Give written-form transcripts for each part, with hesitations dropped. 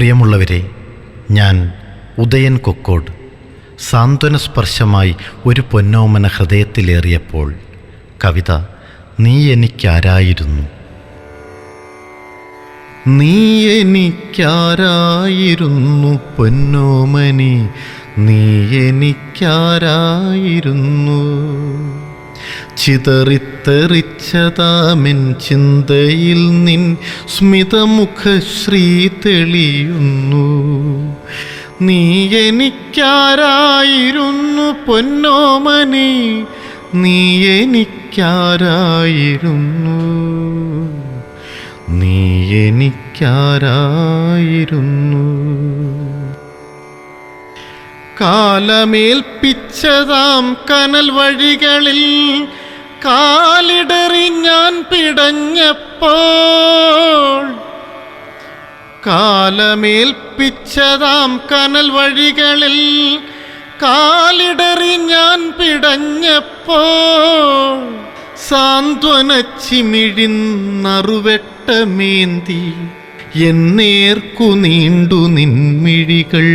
പ്രിയമുള്ളവരെ, ഞാൻ ഉദയൻ കൊക്കോട്. സാന്ത്വനസ്പർശമായി ഒരു പൊന്നോമന ഹൃദയത്തിലേറിയപ്പോൾ കവിത നീ എനിക്കാരായിരുന്നു. നീ എനിക്കാരായിരുന്നു പൊന്നോമനി, നീ എനിക്കാരായിരുന്നു. ചിതറിത്തെറിച്ചതാമെൻ ചിന്തയിൽ നിൻ സ്മിതമുഖശ്രീ തെളിയുന്നു. നീ എനിക്കാരായിരുന്നു പൊന്നോമനി, നീ എനിക്കാരായിരുന്നു, നീ എനിക്കാരായിരുന്നു. കാലമേൽപ്പിച്ചതാം കനൽ വഴികളിൽ കാലിടറി ഞാൻ പിടഞ്ഞപ്പോൾ, കാലമേൽപ്പിച്ചതാം കനൽ വഴികളിൽ കാലിടറി ഞാൻ പിടഞ്ഞപ്പോൾ, സാന്ത്വനച്ചിമിഴിന്നറുവെട്ടമേന്തി എന്നേർക്കു നീണ്ടു നിൻമിഴികൾ,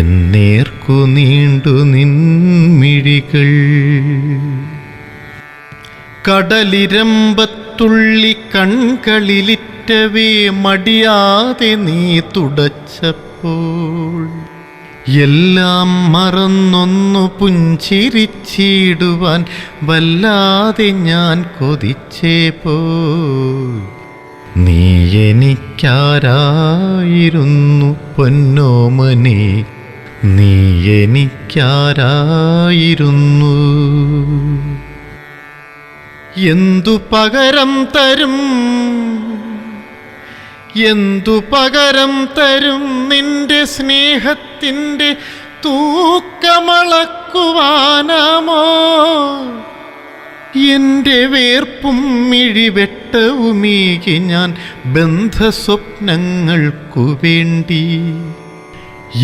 എന്നേർക്കു നീണ്ടു നിൻമിഴികൾ. കടലിരമ്പത്തുള്ളി കൺകളിലിറ്റവേ മടിയാതെ നീ തുടച്ചപ്പോൾ, എല്ലാം മറന്നൊന്നു പുഞ്ചിരിച്ചിടുവാൻ വല്ലാതെ ഞാൻ കൊതിച്ചേ പോയി. നീ എനിക്കാരായിരുന്നു പൊന്നോമനി, നീ എനിക്കാരായിരുന്നു. എന്തു പകരം തരും, എന്തു പകരം തരും നിന്റെ സ്നേഹത്തിൻ്റെ തൂക്കമളക്കുവാനാമോ? എൻ്റെ വേർപ്പും മിഴിവെട്ടവുമീകി ഞാൻ ബന്ധസ്വപ്നങ്ങൾക്കു വേണ്ടി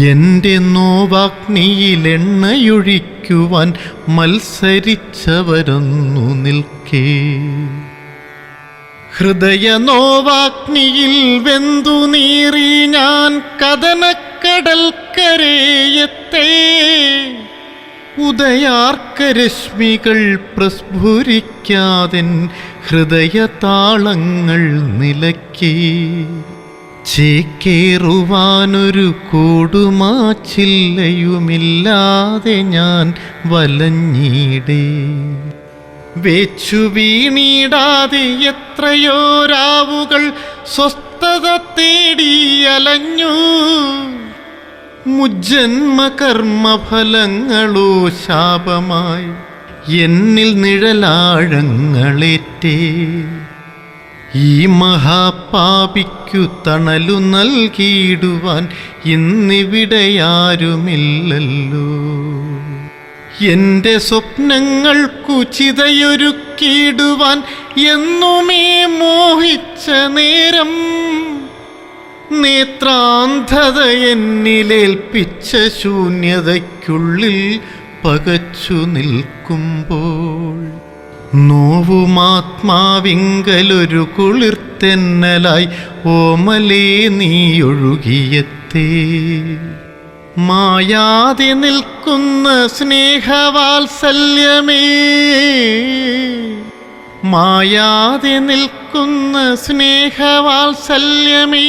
എൻ്റെ നോവാഗ്നിയിലെണ്ണയൊഴിക്കുവാൻ മത്സരിച്ചവരൊന്നു നിൽക്കേ. ഹൃദയ നോവാഗ്നിയിൽ വെന്തു നീറി ഞാൻ കഥനക്കടൽക്കരയത്തെ, ഉദയാർക്കരശ്മികൾ പ്രസ്ഫുരിക്കാതെൻ ഹൃദയതാളങ്ങൾ നിലയ്ക്കേ. ചേക്കേറുവാനൊരു കൂടുമാച്ചില്ലയുമില്ലാതെ ഞാൻ വലഞ്ഞീടേ. വേച്ചു വീണീടാതെ എത്രയോ രാവുകൾ സ്വസ്ഥത തേടി അലഞ്ഞു. മുജ്ജന്മകർമ്മഫലങ്ങളോ ശാപമായി എന്നിൽ നിഴലാഴങ്ങളേറ്റേ. ഈ മഹാപാപിക്കു തണലു നൽകിയിടുവാൻ ഇന്നിവിടെയാരുമില്ലല്ലോ. എൻ്റെ സ്വപ്നങ്ങൾക്കു ചിതയൊരുക്കിയിടുവാൻ എന്നുമേ മോഹിച്ച നേരം, നേത്രാന്ധത എന്നിലേൽപ്പിച്ച ശൂന്യതയ്ക്കുള്ളിൽ പകച്ചു നിൽക്കുമ്പോൾ, നോവുമാത്മാവിങ്കലൊരു കുളിർത്തെന്നലായി ഓമലേ നീയൊഴുകിയെത്തേ. മായാതെ നിൽക്കുന്ന സ്നേഹവാത്സല്യമേ, മായാതെ നിൽക്കുന്ന സ്നേഹവാത്സല്യമേ,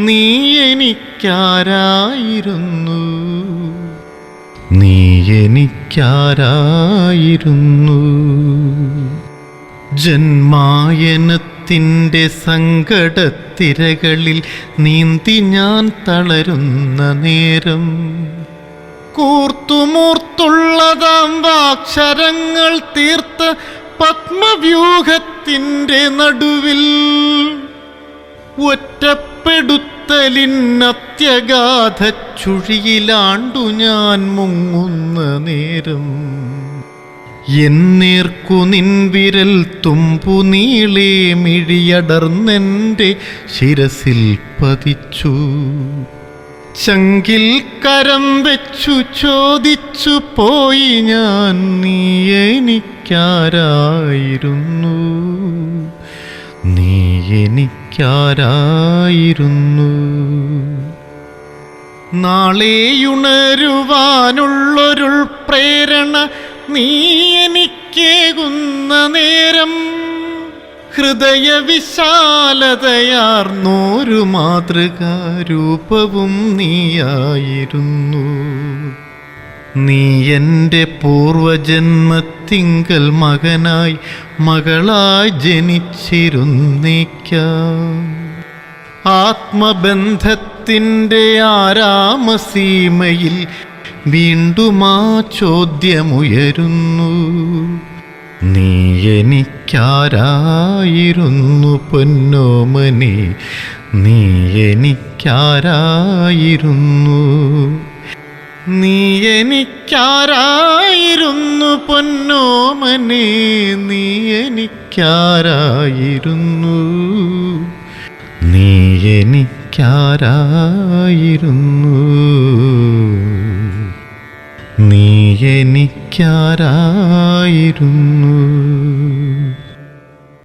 നീ എനിക്കാരായിരുന്നു, നീ എനിക്കാരായിരുന്നു. ജന്മായനത്തിൻ്റെ സങ്കടത്തിരകളിൽ നീന്തി ഞാൻ തളരുന്ന നേരം, കൂർത്തുമൂർത്തുള്ളതാം വാക്ഷരങ്ങൾ തീർത്ത പത്മവ്യൂഹത്തിൻ്റെ നടുവിൽ ഒറ്റപ്പെടുത്തലിനത്യഗാധ ചുഴിയിലാണ്ടു ഞാൻ മുങ്ങുന്ന നേരം, എന്നേർക്കു നിൻവിരൽ തുമ്പു നീളേ മിഴിയടർന്നെൻ്റെ ശിരസിൽ പതിച്ചു. ചങ്കിൽ കരം വെച്ചു ചോദിച്ചു പോയി ഞാൻ, നീ എനിക്കാരായിരുന്നു, നീ എനിക്കാരായിരുന്നു. എനിക്കാരായിരുന്നു. നാളെയുണരുവാനുള്ളൊരു പ്രേരണ നീ എനിക്കേകുന്ന നേരം ഹൃദയവിശാലതയാർന്നൊരു മാതൃകാരൂപവും നീയായിരുന്നു. നീ എൻ്റെ പൂർവജന്മത്തിങ്കൽ മകനായി മകളായി ജനിച്ചിരുന്നേക്കാം. ആത്മബന്ധത്തിൻ്റെ ആരാമസീമയിൽ വീണ്ടും ആ ചോദ്യമുയരുന്നു. നീ എനിക്കാരായിരുന്നു പൊന്നോമനെ, നീ എനിക്കാരായിരുന്നു. നീ എനിക്കാരായിരുന്നു പൊന്നോമനെ, നീ എനിക്കാരായിരുന്നു. നീ എനിക്കാരായിരുന്നു. നീ എനിക്കാരായിരുന്നു.